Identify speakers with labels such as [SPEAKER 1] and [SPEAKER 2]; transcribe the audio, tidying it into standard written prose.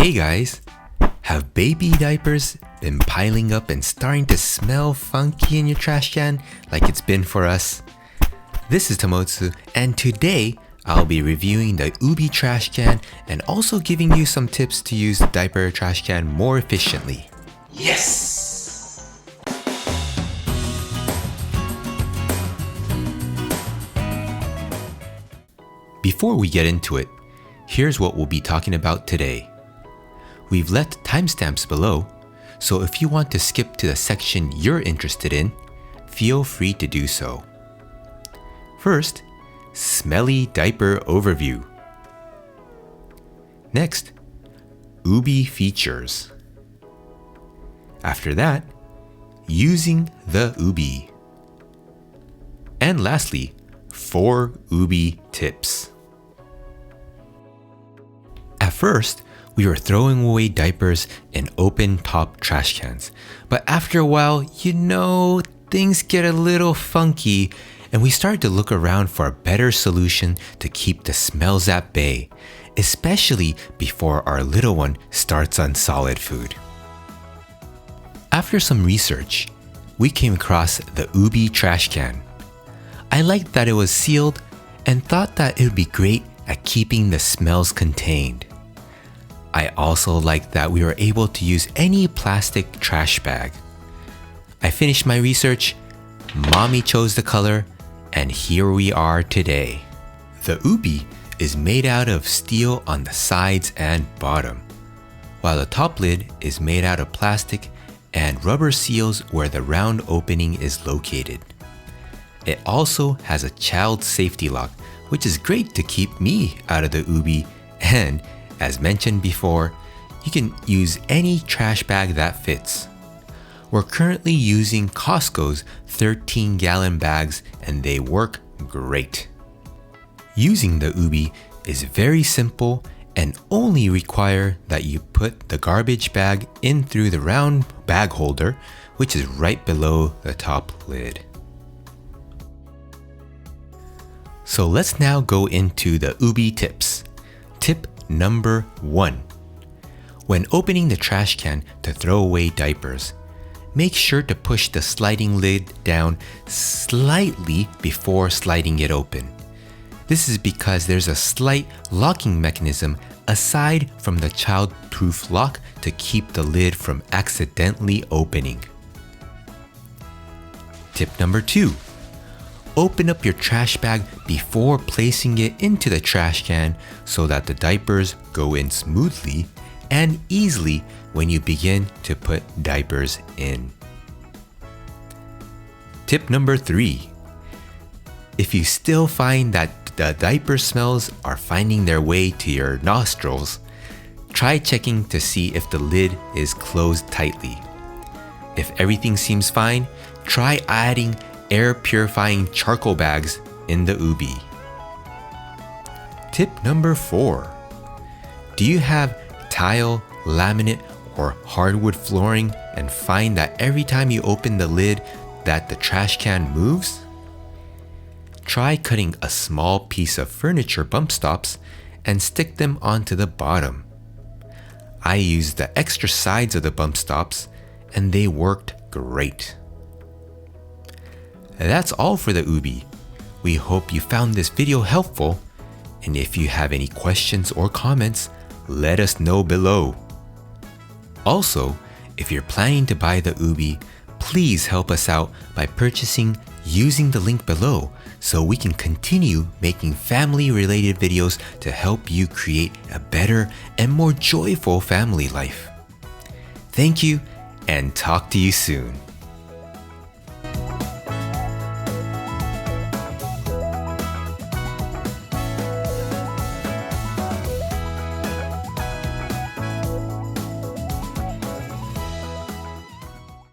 [SPEAKER 1] Hey guys, have baby diapers been piling up and starting to smell funky in your trash can like it's been for us? This is Tamotsu, and today I'll be reviewing the Ubbi trash can and also giving you some tips to use the diaper trash can more efficiently.
[SPEAKER 2] Yes!
[SPEAKER 1] Before we get into it, here's what we'll be talking about today. We've left timestamps below, so if you want to skip to the section you're interested in, feel free to do so. First, Smelly diaper overview. Next, Ubbi Features. After that, using the Ubbi. And lastly, 4 Ubbi tips. At first, we were throwing away diapers in open top trash cans, but after a while, things get a little funky and we started to look around for a better solution to keep the smells at bay, especially before our little one starts on solid food. After some research, we came across the Ubbi trash can. I liked that it was sealed and thought that it would be great at keeping the smells contained. I also liked that we were able to use any plastic trash bag. I finished my research, Mommy chose the color, and here we are today. The Ubbi is made out of steel on the sides and bottom, while the top lid is made out of plastic and rubber seals where the round opening is located. It also has a child safety lock, which is great to keep me out of the Ubbi, and as mentioned before, you can use any trash bag that fits. We're currently using Costco's 13-gallon bags and they work great. Using the Ubbi is very simple and only require that you put the garbage bag in through the round bag holder, which is right below the top lid. So let's now go into the Ubbi tips. Tip Number 1. When opening the trash can to throw away diapers, make sure to push the sliding lid down slightly before sliding it open. This is because there's a slight locking mechanism aside from the child-proof lock to keep the lid from accidentally opening. Tip number 2. Open up your trash bag before placing it into the trash can so that the diapers go in smoothly and easily when you begin to put diapers in. Tip number 3. If you still find that the diaper smells are finding their way to your nostrils, try checking to see if the lid is closed tightly. If everything seems fine, try adding air purifying charcoal bags in the Ubbi. Tip number 4. Do you have tile, laminate, or hardwood flooring and find that every time you open the lid that the trash can moves? Try cutting a small piece of furniture bump stops and stick them onto the bottom. I used the extra sides of the bump stops and they worked great. That's all for the Ubbi. We hope you found this video helpful, and if you have any questions or comments, let us know below. Also, if you're planning to buy the Ubbi, please help us out by purchasing using the link below so we can continue making family-related videos to help you create a better and more joyful family life. Thank you, and talk to you soon.